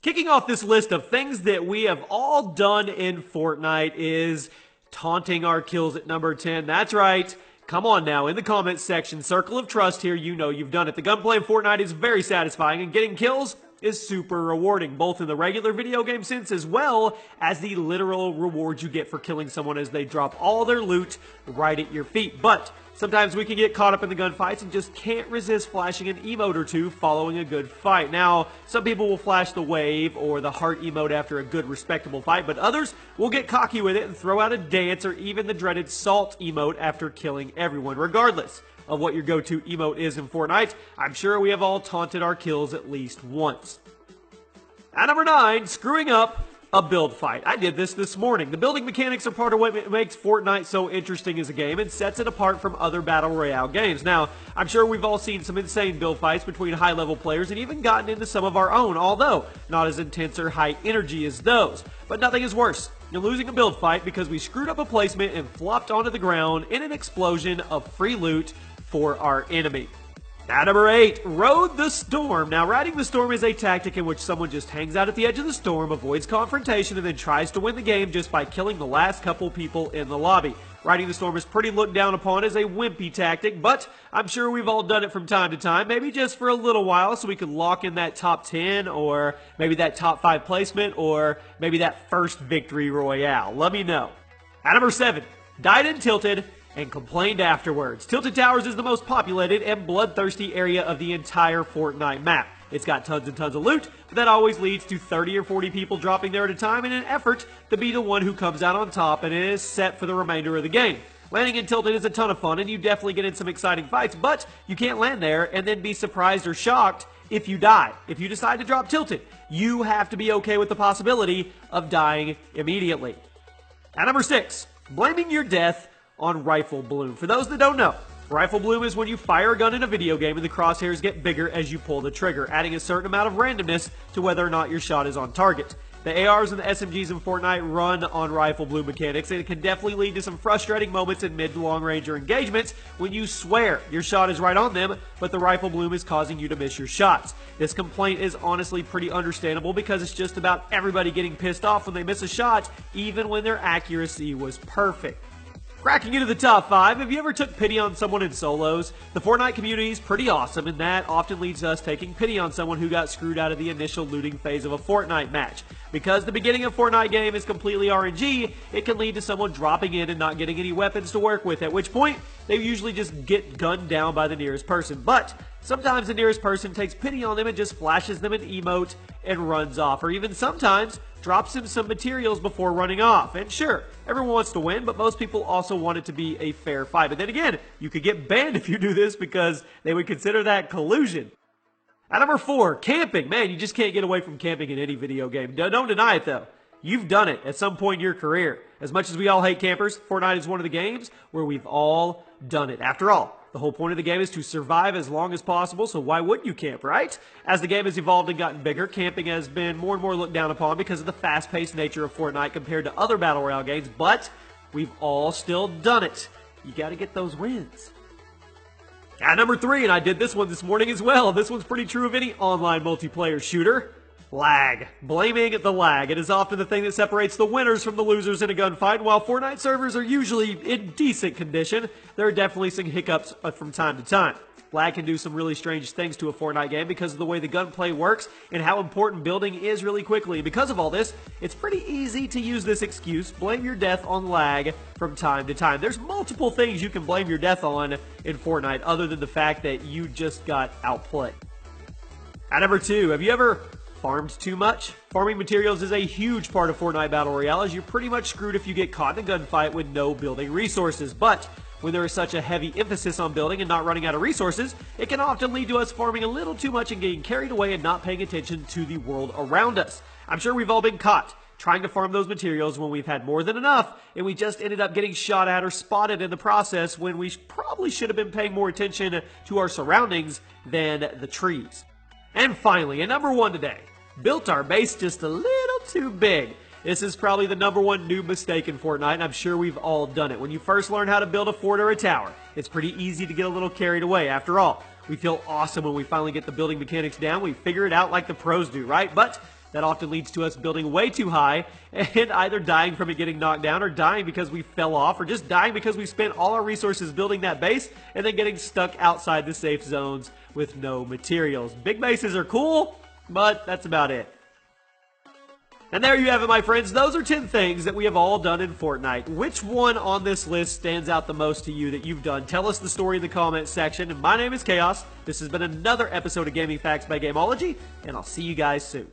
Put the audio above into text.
Kicking off this list of things that we have all done in Fortnite is taunting our kills at number 10. That's right. Come on now, in the comments section, circle of trust here, you know you've done it. The gunplay in Fortnite is very satisfying, and getting kills is super rewarding, both in the regular video game sense as well as the literal rewards you get for killing someone as they drop all their loot right at your feet. But sometimes we can get caught up in the gunfights and just can't resist flashing an emote or two following a good fight. Now, some people will flash the wave or the heart emote after a good, respectable fight, but others will get cocky with it and throw out a dance or even the dreaded salt emote after killing everyone. Regardless of what your go-to emote is in Fortnite, I'm sure we have all taunted our kills at least once. At number 9, screwing up a build fight. I did this morning. The building mechanics are part of what makes Fortnite so interesting as a game and sets it apart from other Battle Royale games. Now, I'm sure we've all seen some insane build fights between high-level players and even gotten into some of our own, although not as intense or high energy as those. But nothing is worse than losing a build fight because we screwed up a placement and flopped onto the ground in an explosion of free loot for our enemy. At number 8, Rode the Storm. Now, riding the storm is a tactic in which someone just hangs out at the edge of the storm, avoids confrontation, and then tries to win the game just by killing the last couple people in the lobby. Riding the storm is pretty looked down upon as a wimpy tactic, but I'm sure we've all done it from time to time, maybe just for a little while so we could lock in that top 10, or maybe that top 5 placement, or maybe that first victory royale. Let me know. At number 7, died and tilted and complained afterwards. Tilted Towers is the most populated and bloodthirsty area of the entire Fortnite map. It's got tons and tons of loot, but that always leads to 30 or 40 people dropping there at a time in an effort to be the one who comes out on top, and it is set for the remainder of the game. Landing in Tilted is a ton of fun, and you definitely get in some exciting fights, but you can't land there and then be surprised or shocked if you die. If you decide to drop Tilted, you have to be okay with the possibility of dying immediately. At number 6, blaming your death on Rifle Bloom. For those that don't know, Rifle Bloom is when you fire a gun in a video game and the crosshairs get bigger as you pull the trigger, adding a certain amount of randomness to whether or not your shot is on target. The ARs and the SMGs in Fortnite run on Rifle Bloom mechanics, and it can definitely lead to some frustrating moments in mid to long range or engagements when you swear your shot is right on them, but the Rifle Bloom is causing you to miss your shots. This complaint is honestly pretty understandable because it's just about everybody getting pissed off when they miss a shot, even when their accuracy was perfect. Cracking into the top 5, have you ever took pity on someone in solos? The Fortnite community is pretty awesome, and that often leads to us taking pity on someone who got screwed out of the initial looting phase of a Fortnite match. Because the beginning of a Fortnite game is completely RNG, it can lead to someone dropping in and not getting any weapons to work with, at which point they usually just get gunned down by the nearest person. But sometimes the nearest person takes pity on them and just flashes them an emote and runs off, or even sometimes drops them some materials before running off. And sure, everyone wants to win, but most people also want it to be a fair fight. But then again, you could get banned if you do this because they would consider that collusion. At number 4, camping. Man, you just can't get away from camping in any video game. Don't deny it, though. You've done it at some point in your career. As much as we all hate campers, Fortnite is one of the games where we've all done it. After all, the whole point of the game is to survive as long as possible, so why wouldn't you camp, right? As the game has evolved and gotten bigger, camping has been more and more looked down upon because of the fast-paced nature of Fortnite compared to other Battle Royale games, but we've all still done it. You gotta get those wins. At number 3, and I did this one this morning as well, this one's pretty true of any online multiplayer shooter. Lag. Blaming the lag. It is often the thing that separates the winners from the losers in a gunfight. While Fortnite servers are usually in decent condition, there are definitely some hiccups from time to time. Lag can do some really strange things to a Fortnite game because of the way the gunplay works and how important building is really quickly. Because of all this, it's pretty easy to use this excuse, blame your death on lag, from time to time. There's multiple things you can blame your death on in Fortnite other than the fact that you just got outplayed. At number 2, have you ever farmed too much? Farming materials is a huge part of Fortnite Battle Royale, as you're pretty much screwed if you get caught in a gunfight with no building resources. But when there is such a heavy emphasis on building and not running out of resources, it can often lead to us farming a little too much and getting carried away and not paying attention to the world around us. I'm sure we've all been caught trying to farm those materials when we've had more than enough, and we just ended up getting shot at or spotted in the process when we probably should have been paying more attention to our surroundings than the trees. And finally, at number 1 today, built our base just a little too big. This is probably the number 1 noob mistake in Fortnite, and I'm sure we've all done it. When you first learn how to build a fort or a tower, it's pretty easy to get a little carried away. After all, we feel awesome when we finally get the building mechanics down. We figure it out like the pros do, right? But That often leads to us building way too high and either dying from it getting knocked down or dying because we fell off or just dying because we spent all our resources building that base and then getting stuck outside the safe zones with no materials. Big bases are cool, but that's about it. And there you have it, my friends. Those are 10 things that we have all done in Fortnite. Which one on this list stands out the most to you that you've done? Tell us the story in the comments section. And my name is Chaos. This has been another episode of Gaming Facts by Gameology, and I'll see you guys soon.